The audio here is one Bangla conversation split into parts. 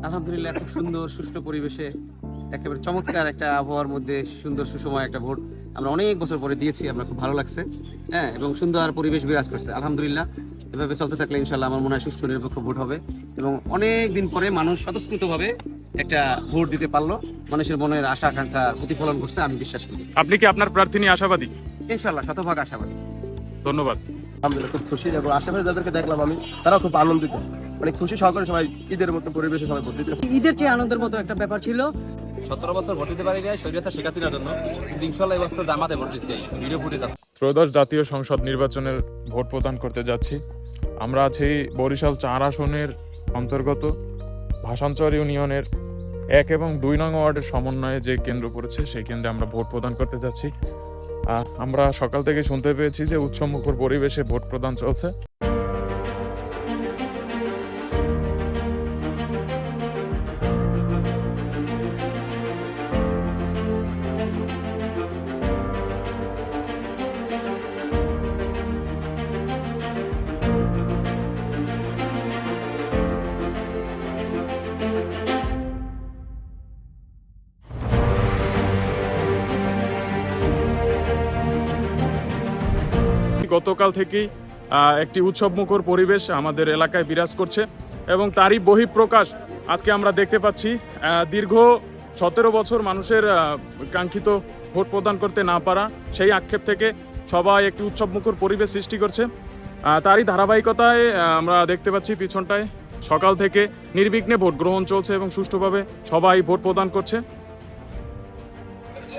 আলহামদুলিল্লাহ, খুব সুন্দর সুষ্ঠু পরিবেশে একেবারে চমৎকার একটা আবহাওয়ার মধ্যে সুন্দর সুসময় একটা ভোট আমরা অনেক বছর পরে দিয়েছি। আমরা খুব ভালো লাগছে, হ্যাঁ, এবং সুন্দর পরিবেশ বিরাজ করছে। আলহামদুলিল্লাহ, এভাবে চলতে থাকলে ইনশাল্লাহ আমার মনে হয় সুষ্ঠু নিরপেক্ষ ভোট হবে এবং অনেক দিন পরে মানুষ স্বতঃস্ফূর্তভাবে একটা ভোট দিতে পারলো। মানুষের মনের আশা আকাঙ্ক্ষা প্রতিফলন করছে, আমি বিশ্বাস করি। আপনি কি আপনার প্রার্থী নিয়ে আশাবাদী? ইনশাল্লাহ শতভাগ আশাবাদী। ধন্যবাদ। আলহামদুলিল্লাহ, খুব খুশি এবং আশেপাশে যাদেরকে দেখলাম আমি, তারাও খুব আনন্দিত, মানে খুশি সহকারে সবাই ঈদের মতো পরিবেশে সবাই ভোট দিতেছে। ঈদের চেয়ে আনন্দের মতো একটা ব্যাপার ছিল। 17 বছর ভোট দিতে পারি যায় স্বৈরাচার শেখ হাসিনার জন্য, কিন্তু ইনশাআল্লাহ এই বছর জামাতে ভোট দিচ্ছি। ভিডিও ফুটেজ আছে। ত্রয়োদশ জাতীয় সংসদ নির্বাচনের ভোট প্রদান করতে যাচ্ছি। আমরা আছি বরিশাল 4 আসনের অন্তর্গত ভাষাঞ্চর ইউনিয়নের 1 এবং 2 নং ওয়ার্ডের সমন্বয়ে যে কেন্দ্র পড়েছে সেই কেন্দ্রে আমরা ভোট প্রদান করতে যাচ্ছি। আমরা সকাল থেকে শুনতে পেয়েছি যে উৎসবমুখর পরিবেশে ভোট প্রদান চলছে। গতকাল থেকেই একটি উৎসবমুখর পরিবেশ আমাদের এলাকায় বিরাজ করছে এবং তারই বহিঃপ্রকাশ আজকে আমরা দেখতে পাচ্ছি। দীর্ঘ 17 বছর মানুষের কাঙ্ক্ষিত ভোট প্রদান করতে না পারা সেই আক্ষেপ থেকে সবাই একটি উৎসবমুখর পরিবেশ সৃষ্টি করছে। তারই ধারাবাহিকতায় আমরা দেখতে পাচ্ছি পিছনটায় সকাল থেকে নির্বিঘ্নে ভোট গ্রহণ চলছে এবং সুষ্ঠুভাবে সবাই ভোট প্রদান করছে।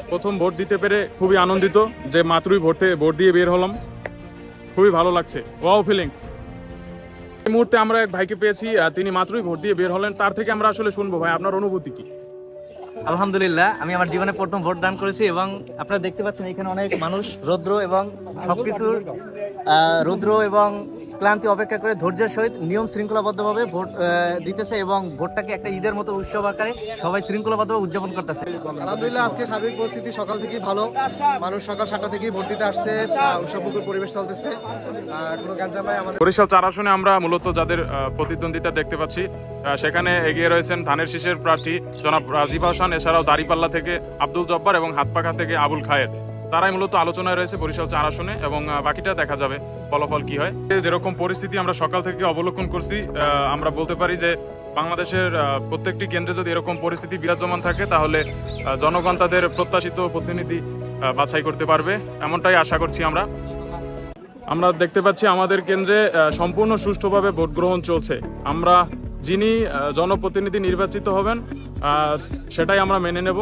প্রথম ভোট দিতে পেরে খুবই আনন্দিত, যে মাত্রই ভোট দিয়ে বের হলাম, খুবই ভালো লাগছে। Wow feelings. এই মুহূর্তে আমরা এক ভাইকে পেয়েছি, তিনি মাত্রই ভোট দিয়ে বের হলেন। তার থেকে আমরা আসলে শুনবো, ভাই আপনার অনুভূতি কি? আলহামদুলিল্লাহ, আমি আমার জীবনে প্রথম ভোট দান করেছি এবং আপনারা দেখতে পাচ্ছেন এখানে অনেক মানুষ রৌদ্র এবং সবকিছুর রৌদ্র এবং ক্লান্তি অপেক্ষা করে ধৈর্যের সহিত নিয়ম শৃঙ্খলাবদ্ধভাবে ভোট দিতেছে এবং ভোটটাকে একটা ঈদের মতো উৎসব আকারে সবাই শৃঙ্খলাবদ্ধভাবে উদযাপন করতেছে। আলহামদুলিল্লাহ, আজকে সার্বিক পরিস্থিতি সকাল থেকেই ভালো। মানুষ সকাল 7টা থেকেই ভোট দিতে আসছে, উৎসবমুখর পরিবেশ চলতেছে, কোনো গ্যাঞ্জাম নাই। আমাদের বরিশাল 4 আসনে আমরা মূলত যাদের প্রতিদ্বন্দ্বিতা দেখতে পাচ্ছি, সেখানে এগিয়ে রয়েছেন ধানের শীষের প্রার্থী জনাব রাজীব হাসান, এছাড়াও দাঁড়িপাল্লা থেকে আব্দুল জব্বার এবং হাতপাখা থেকে আবুল খায়ের। তারাই মূলত আলোচনায় রয়েছে বরিশাল 4 আসনে এবং বাকিটা দেখা যাবে ফলাফল কি হয়। যেরকম পরিস্থিতি আমরা সকাল থেকে অবলোকন করছি, আমরা বলতে পারি যে বাংলাদেশের প্রত্যেকটি কেন্দ্রে যদি এরকম পরিস্থিতি বিরাজমান থাকে তাহলে জনগণ তাদের প্রত্যাশিত প্রতিনিধি বাছাই করতে পারবে, এমনটাই আশা করছি। আমরা দেখতে পাচ্ছি আমাদের কেন্দ্রে সম্পূর্ণ সুষ্ঠুভাবে ভোট গ্রহণ চলছে। আমরা যিনি জনপ্রতিনিধি নির্বাচিত হবেন সেটাই আমরা মেনে নেব।